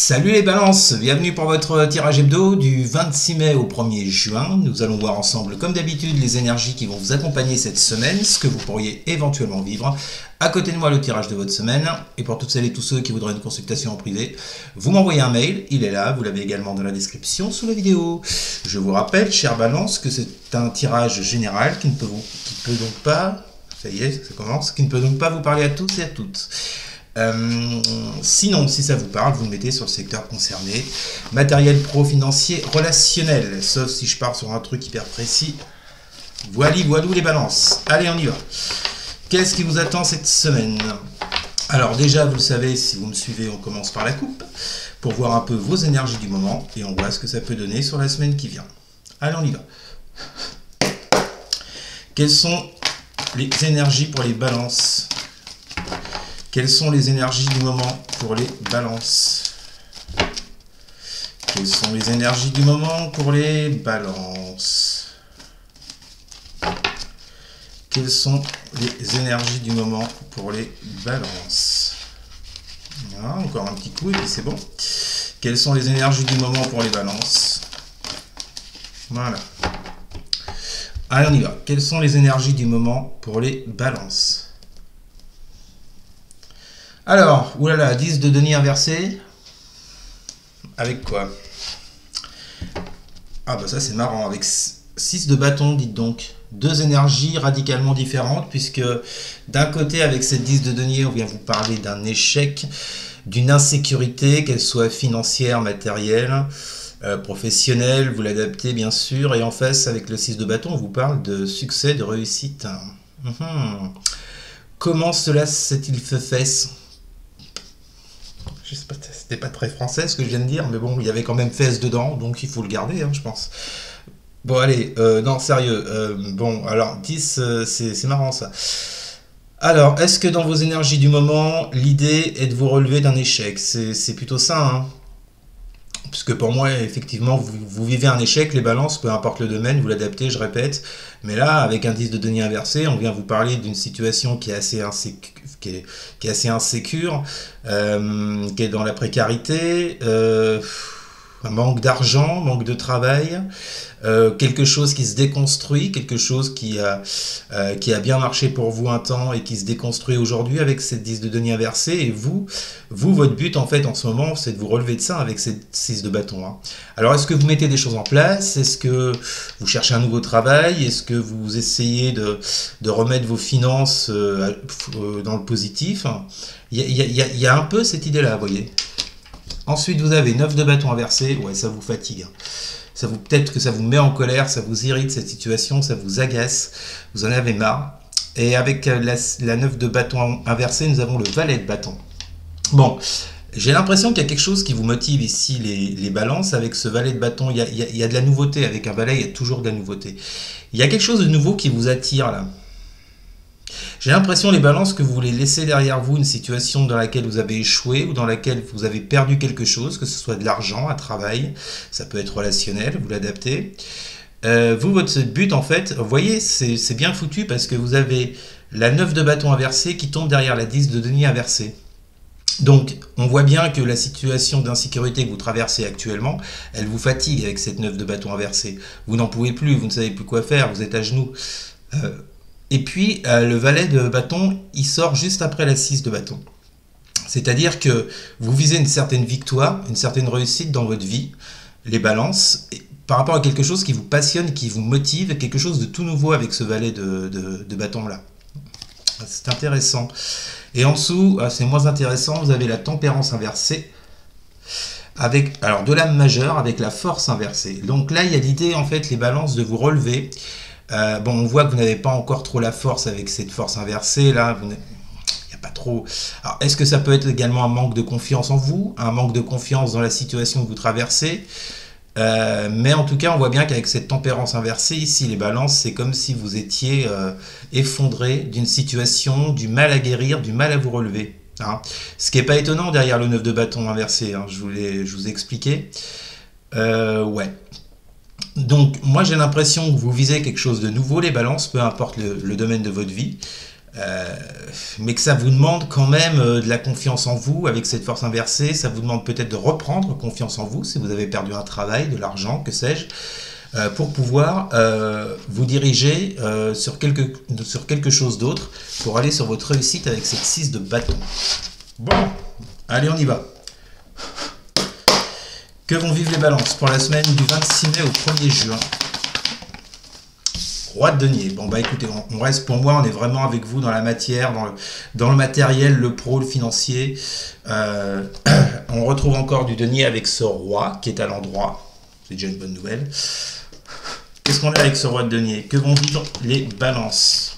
Salut les balances, bienvenue pour votre tirage hebdo du 26 mai au 1er juin. Nous allons voir ensemble, comme d'habitude, les énergies qui vont vous accompagner cette semaine, ce que vous pourriez éventuellement vivre. À côté de moi, le tirage de votre semaine. Et pour toutes celles et tous ceux qui voudraient une consultation en privé, vous m'envoyez un mail, il est là, vous l'avez également dans la description sous la vidéo. Je vous rappelle, chère balance, que c'est un tirage général qui ne peut donc pas... Ça y est, ça commence. Qui ne peut donc pas vous parler à tous et à toutes. Sinon, si ça vous parle, vous me mettez sur le secteur concerné. Matériel pro, financier, relationnel. Sauf si je pars sur un truc hyper précis. Voilou les balances. Allez, on y va. Qu'est-ce qui vous attend cette semaine? Alors déjà, vous le savez, si vous me suivez, on commence par la coupe. Pour voir un peu vos énergies du moment. Et on voit ce que ça peut donner sur la semaine qui vient. Allez, on y va. Quelles sont les énergies pour les balances? Quelles sont les énergies du moment pour les balances? Quelles sont les énergies du moment pour les balances? Quelles sont les énergies du moment pour les balances? Voilà, encore un petit coup et puis c'est bon. Quelles sont les énergies du moment pour les balances? Voilà. Allez, on y va. Quelles sont les énergies du moment pour les balances? Alors, oulala, 10 de denier inversé. Avec quoi? Ah bah ça c'est marrant, avec 6 de bâton, dites donc. Deux énergies radicalement différentes, puisque d'un côté, avec cette 10 de denier, on vient vous parler d'un échec, d'une insécurité, qu'elle soit financière, matérielle, professionnelle, vous l'adaptez bien sûr, et en face, avec le 6 de bâton, on vous parle de succès, de réussite. Comment cela s'est-il fait? Je sais pas, c'était pas très français ce que je viens de dire, mais bon, il y avait quand même fesses dedans, donc il faut le garder, hein, je pense. Bon, allez, non, sérieux. Bon, alors, 10, c'est marrant ça. Alors, est-ce que dans vos énergies du moment, l'idée est de vous relever d'un échec? C'est plutôt ça, hein. Puisque pour moi, effectivement, vous vivez un échec, les balances, peu importe le domaine, vous l'adaptez, je répète. Mais là, avec un 10 de denier inversé, on vient vous parler d'une situation qui est assez insécure, qui est dans la précarité, un manque d'argent, manque de travail, quelque chose qui se déconstruit, quelque chose qui a bien marché pour vous un temps et qui se déconstruit aujourd'hui avec cette 10 de denier inversé. Et vous, votre but en fait en ce moment, c'est de vous relever de ça avec cette 6 de bâton, hein. Alors est-ce que vous mettez des choses en place? Est-ce que vous cherchez un nouveau travail? Est-ce que vous essayez de remettre vos finances dans le positif? Il y a un peu cette idée-là, vous voyez. Ensuite, vous avez 9 de bâton inversé. Ouais, ça vous fatigue. Peut-être que ça vous met en colère, ça vous irrite cette situation, ça vous agace, vous en avez marre. Et avec la 9 de bâton inversé, nous avons le valet de bâton. Bon, j'ai l'impression qu'il y a quelque chose qui vous motive ici, les balances. Avec ce valet de bâton, il y a de la nouveauté. Avec un valet, il y a toujours de la nouveauté. Il y a quelque chose de nouveau qui vous attire là. J'ai l'impression, les balances, que vous voulez laisser derrière vous une situation dans laquelle vous avez échoué ou dans laquelle vous avez perdu quelque chose, que ce soit de l'argent, un travail, ça peut être relationnel, vous l'adaptez. Votre but, en fait, vous voyez, c'est bien foutu parce que vous avez la 9 de bâton inversé qui tombe derrière la 10 de denier inversé. Donc, on voit bien que la situation d'insécurité que vous traversez actuellement, elle vous fatigue avec cette 9 de bâton inversé. Vous n'en pouvez plus, vous ne savez plus quoi faire, vous êtes à genoux. Et puis, le valet de bâton, il sort juste après la 6 de bâton. C'est-à-dire que vous visez une certaine victoire, une certaine réussite dans votre vie, les balances, par rapport à quelque chose qui vous passionne, qui vous motive, quelque chose de tout nouveau avec ce valet de bâton-là. C'est intéressant. Et en dessous, c'est moins intéressant, vous avez la tempérance inversée, avec alors de l'âme majeure, avec la force inversée. Donc là, il y a l'idée, en fait, les balances, de vous relever. Bon, on voit que vous n'avez pas encore trop la force avec cette force inversée, là, il n'y a pas trop... Alors, est-ce que ça peut être également un manque de confiance en vous, un manque de confiance dans la situation que vous traversez? Mais en tout cas, on voit bien qu'avec cette tempérance inversée, ici, les balances, c'est comme si vous étiez effondré d'une situation, du mal à guérir, du mal à vous relever, hein. Ce qui n'est pas étonnant derrière le 9 de bâton inversé, hein, je vous ai expliqué. Ouais. Donc, moi, j'ai l'impression que vous visez quelque chose de nouveau, les balances, peu importe le domaine de votre vie. mais que ça vous demande quand même de la confiance en vous avec cette force inversée. Ça vous demande peut-être de reprendre confiance en vous si vous avez perdu un travail, de l'argent, que sais-je, pour pouvoir vous diriger sur quelque chose d'autre, pour aller sur votre réussite avec cette 6 de bâton. Bon, allez, on y va. Que vont vivre les balances pour la semaine du 26 mai au 1er juin? Roi de denier. Bon, bah écoutez, on reste, pour moi, on est vraiment avec vous dans la matière, dans le matériel, le pro, le financier. On retrouve encore du denier avec ce roi qui est à l'endroit. C'est déjà une bonne nouvelle. Qu'est-ce qu'on a avec ce roi de denier? Que vont vivre les balances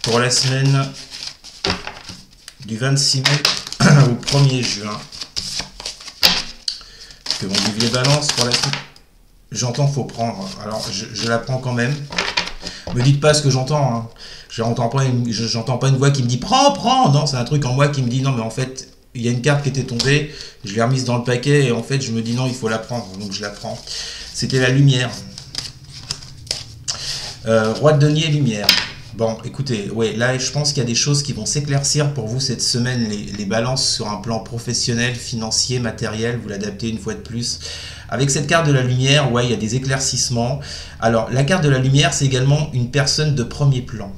pour la semaine du 26 mai au 1er juin? Que vont vivre les balances pour la semaine? J'entends faut prendre. Alors, je la prends quand même. Me dites pas ce que j'entends. Hein. J'entends pas une voix qui me dit prends, prends. Non, c'est un truc en moi qui me dit non, mais en fait, il y a une carte qui était tombée. Je l'ai remise dans le paquet et en fait, je me dis non, il faut la prendre. Donc, je la prends. C'était la lumière. Roi de denier, lumière. Bon, écoutez, ouais, là, je pense qu'il y a des choses qui vont s'éclaircir pour vous cette semaine, les balances sur un plan professionnel, financier, matériel, vous l'adaptez une fois de plus. Avec cette carte de la lumière, ouais, il y a des éclaircissements. Alors, la carte de la lumière, c'est également une personne de premier plan.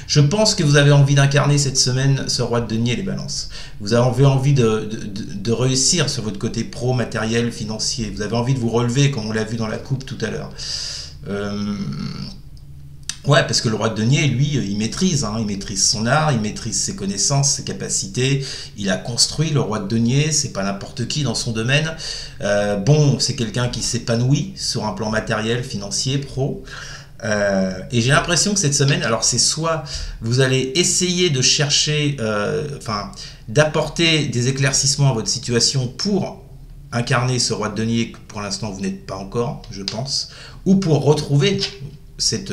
Je pense que vous avez envie d'incarner cette semaine ce roi de denier, les balances. Vous avez envie de réussir sur votre côté pro, matériel, financier. Vous avez envie de vous relever, comme on l'a vu dans la coupe tout à l'heure. Ouais, parce que le roi de denier, lui, il maîtrise son art, il maîtrise ses connaissances, ses capacités. Il a construit le roi de denier, c'est pas n'importe qui dans son domaine. Bon, c'est quelqu'un qui s'épanouit sur un plan matériel, financier, pro. Et j'ai l'impression que cette semaine, alors c'est soit vous allez essayer de chercher, d'apporter des éclaircissements à votre situation pour incarner ce roi de denier que pour l'instant vous n'êtes pas encore, je pense, ou pour retrouver cette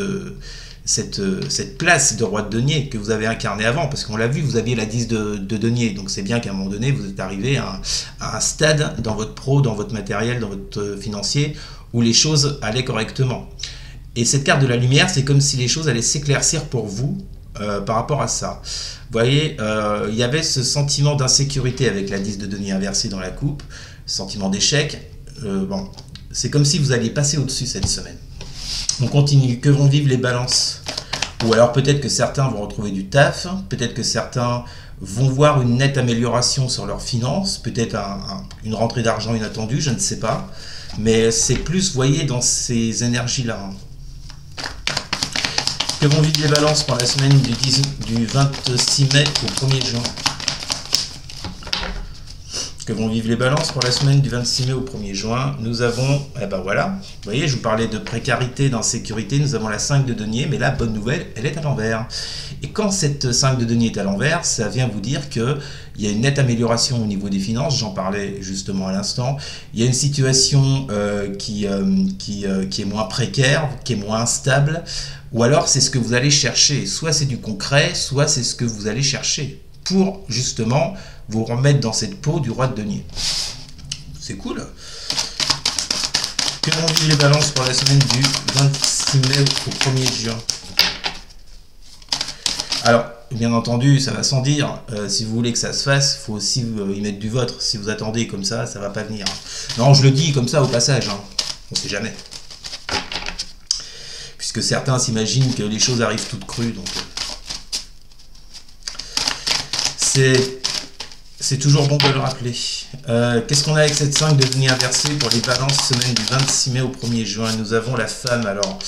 place de roi de denier que vous avez incarné avant, parce qu'on l'a vu, vous aviez la 10 de denier, donc c'est bien qu'à un moment donné, vous êtes arrivé à un stade dans votre pro, dans votre matériel, dans votre financier, où les choses allaient correctement. Et cette carte de la lumière, c'est comme si les choses allaient s'éclaircir pour vous par rapport à ça. Vous voyez, il y avait ce sentiment d'insécurité avec la 10 de denier inversée dans la coupe, sentiment d'échec. Bon, c'est comme si vous alliez passer au-dessus cette semaine. On continue. Que vont vivre les balances? Ou alors peut-être que certains vont retrouver du taf, peut-être que certains vont voir une nette amélioration sur leurs finances, peut-être une rentrée d'argent inattendue, je ne sais pas. Mais c'est plus, vous voyez, dans ces énergies-là. Que vont vivre les balances pour la semaine du 26 mai au 1er juin? Que vont vivre les balances pour la semaine du 26 mai au 1er juin? Nous avons, eh ben voilà, vous voyez, je vous parlais de précarité, d'insécurité, nous avons la 5 de denier, mais la bonne nouvelle, elle est à l'envers. Et quand cette 5 de denier est à l'envers, ça vient vous dire qu'il y a une nette amélioration au niveau des finances, j'en parlais justement à l'instant, il y a une situation qui est moins précaire, qui est moins instable, ou alors c'est ce que vous allez chercher, soit c'est du concret, soit c'est ce que vous allez chercher, pour justement vous remettre dans cette peau du roi de denier. C'est cool. Que vont vivre les balances pour la semaine du 26 mai au 1er juin? Alors, bien entendu, ça va sans dire, si vous voulez que ça se fasse, il faut aussi y mettre du vôtre. Si vous attendez comme ça ne va pas venir. Non, je le dis comme ça au passage, hein. On ne sait jamais. Puisque certains s'imaginent que les choses arrivent toutes crues. Donc, c'est toujours bon de le rappeler. Qu'est-ce qu'on a avec cette 5 de denier inversé pour les balances semaine du 26 mai au 1er juin? Nous avons la femme. Alors,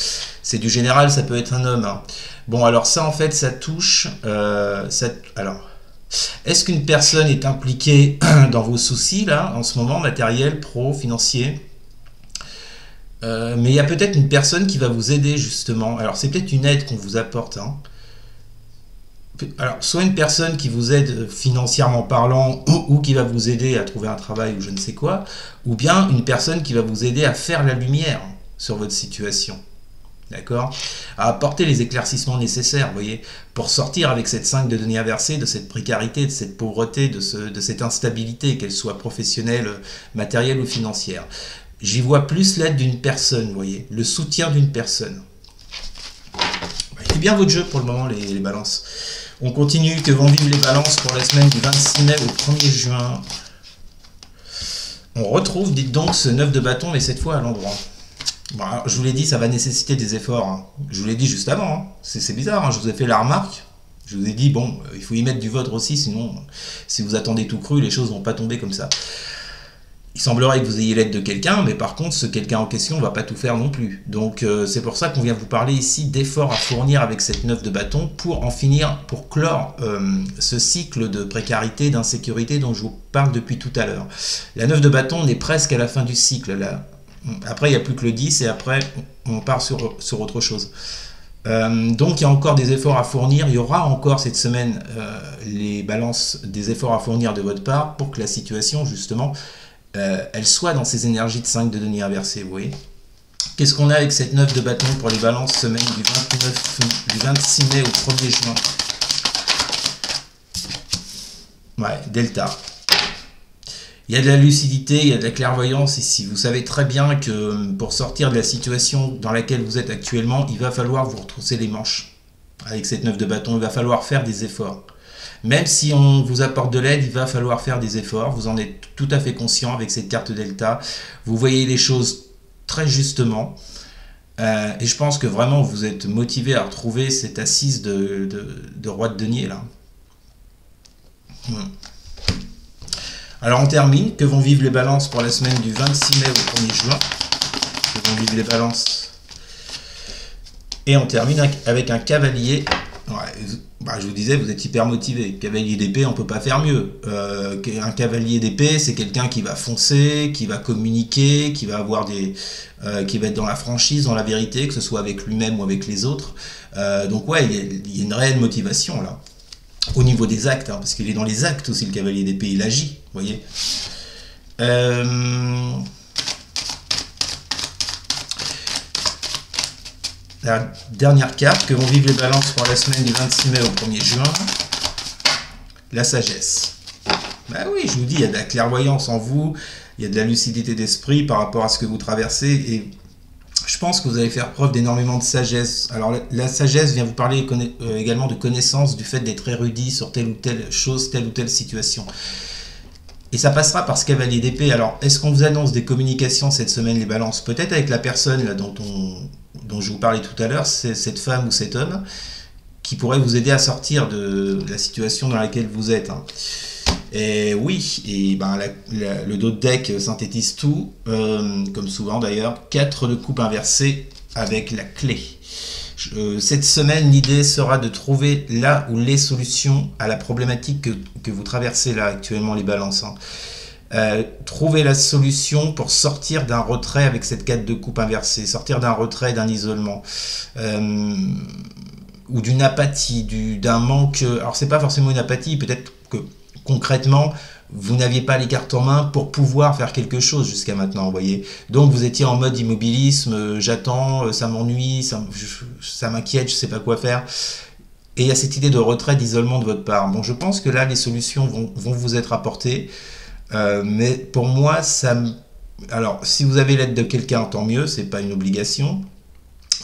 c'est du général, ça peut être un homme. Hein. Bon, alors ça, en fait, ça touche... alors, est-ce qu'une personne est impliquée dans vos soucis, là, en ce moment, matériel, pro, financier? Mais il y a peut-être une personne qui va vous aider, justement. Alors, c'est peut-être une aide qu'on vous apporte, hein. Alors, soit une personne qui vous aide financièrement parlant ou qui va vous aider à trouver un travail ou je ne sais quoi, ou bien une personne qui va vous aider à faire la lumière sur votre situation. D'accord? À apporter les éclaircissements nécessaires, vous voyez, pour sortir avec cette 5 de denier inversé, de cette précarité, de cette pauvreté, de cette instabilité, qu'elle soit professionnelle, matérielle ou financière. J'y vois plus l'aide d'une personne, vous voyez, le soutien d'une personne. C'est bien votre jeu pour le moment, les balances. On continue, que vont vivre les balances pour la semaine du 26 mai au 1er juin. On retrouve, dites donc, ce 9 de bâton, mais cette fois à l'endroit. Bon, alors, je vous l'ai dit, ça va nécessiter des efforts. Hein. Je vous l'ai dit juste avant. Hein. C'est bizarre, hein. Je vous ai fait la remarque. Je vous ai dit, bon, il faut y mettre du vôtre aussi, sinon, si vous attendez tout cru, les choses ne vont pas tomber comme ça. Il semblerait que vous ayez l'aide de quelqu'un, mais par contre, ce quelqu'un en question ne va pas tout faire non plus. Donc, c'est pour ça qu'on vient vous parler ici d'efforts à fournir avec cette 9 de bâton pour en finir, pour clore ce cycle de précarité, d'insécurité dont je vous parle depuis tout à l'heure. La 9 de bâton, on est presque à la fin du cycle, là. Après, il n'y a plus que le 10 et après, on part sur autre chose. Donc, il y a encore des efforts à fournir. Il y aura encore cette semaine les balances des efforts à fournir de votre part pour que la situation, justement, elle soit dans ces énergies de 5 de denier inversé, vous voyez. Qu'est-ce qu'on a avec cette 9 de bâton pour les balances semaine du 26 mai au 1er juin? Ouais, delta. Il y a de la lucidité, il y a de la clairvoyance ici. Vous savez très bien que pour sortir de la situation dans laquelle vous êtes actuellement, il va falloir vous retrousser les manches. Avec cette 9 de bâton, il va falloir faire des efforts. Même si on vous apporte de l'aide, il va falloir faire des efforts. Vous en êtes tout à fait conscient avec cette carte delta. Vous voyez les choses très justement. Et je pense que vraiment vous êtes motivé à retrouver cette assise de roi de denier là. Alors on termine. Que vont vivre les balances pour la semaine du 26 mai au 1er juin? Que vont vivre les balances? Et on termine avec un cavalier. Ouais, bah, je vous disais, vous êtes hyper motivé. Cavalier d'épée, on ne peut pas faire mieux. Un cavalier d'épée, c'est quelqu'un qui va foncer, qui va communiquer, qui va avoir qui va être dans la franchise, dans la vérité, que ce soit avec lui-même ou avec les autres. Donc ouais, il y a une réelle motivation là. Au niveau des actes, hein, parce qu'il est dans les actes aussi, le cavalier d'épée, il agit, vous voyez. La dernière carte, que vont vivre les balances pour la semaine du 26 mai au 1er juin, la sagesse. Ben oui, je vous dis, il y a de la clairvoyance en vous, il y a de la lucidité d'esprit par rapport à ce que vous traversez, et je pense que vous allez faire preuve d'énormément de sagesse. Alors la sagesse vient vous parler également de connaissance, du fait d'être érudit sur telle ou telle chose, telle ou telle situation. Et ça passera par ce cavalier d'épée. Alors, est-ce qu'on vous annonce des communications cette semaine, les balances? Peut-être avec la personne là, dont je vous parlais tout à l'heure, c'est cette femme ou cet homme, qui pourrait vous aider à sortir de la situation dans laquelle vous êtes. Hein. Et oui, et ben le dos de deck synthétise tout, comme souvent d'ailleurs. 4 de coupe inversée avec la clé. Cette semaine, l'idée sera de trouver là ou les solutions à la problématique que vous traversez là actuellement, les balances. Hein. Trouver la solution pour sortir d'un retrait avec cette 4 de coupe inversée, sortir d'un retrait, d'un isolement, ou d'une apathie, d'un manque. Alors c'est pas forcément une apathie, peut-être que concrètement, vous n'aviez pas les cartes en main pour pouvoir faire quelque chose jusqu'à maintenant, vous voyez. Donc vous étiez en mode immobilisme, j'attends, ça m'ennuie, ça m'inquiète, je ne sais pas quoi faire. Et il y a cette idée de retrait, d'isolement de votre part. Bon, je pense que là, les solutions vont vous être apportées. Mais pour moi, alors, si vous avez l'aide de quelqu'un, tant mieux, c'est pas une obligation.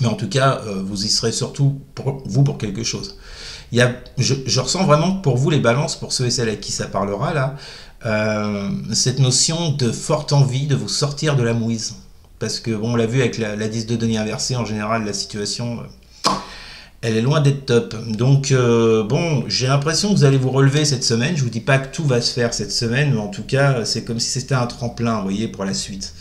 Mais en tout cas, vous y serez surtout pour quelque chose. Je ressens vraiment pour vous les balances, pour ceux et celles à qui ça parlera là, cette notion de forte envie de vous sortir de la mouise. Parce que bon, on l'a vu avec la 10 de denier inversé, en général la situation, elle est loin d'être top. Donc bon, j'ai l'impression que vous allez vous relever cette semaine. Je vous dis pas que tout va se faire cette semaine, mais en tout cas, c'est comme si c'était un tremplin, vous voyez, pour la suite.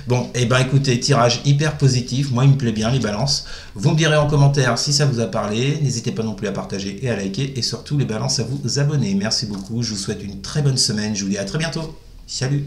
Bon, et ben écoutez, tirage hyper positif, moi il me plaît bien les balances. Vous me direz en commentaire si ça vous a parlé, n'hésitez pas non plus à partager et à liker, et surtout les balances à vous abonner. Merci beaucoup, je vous souhaite une très bonne semaine, je vous dis à très bientôt. Salut!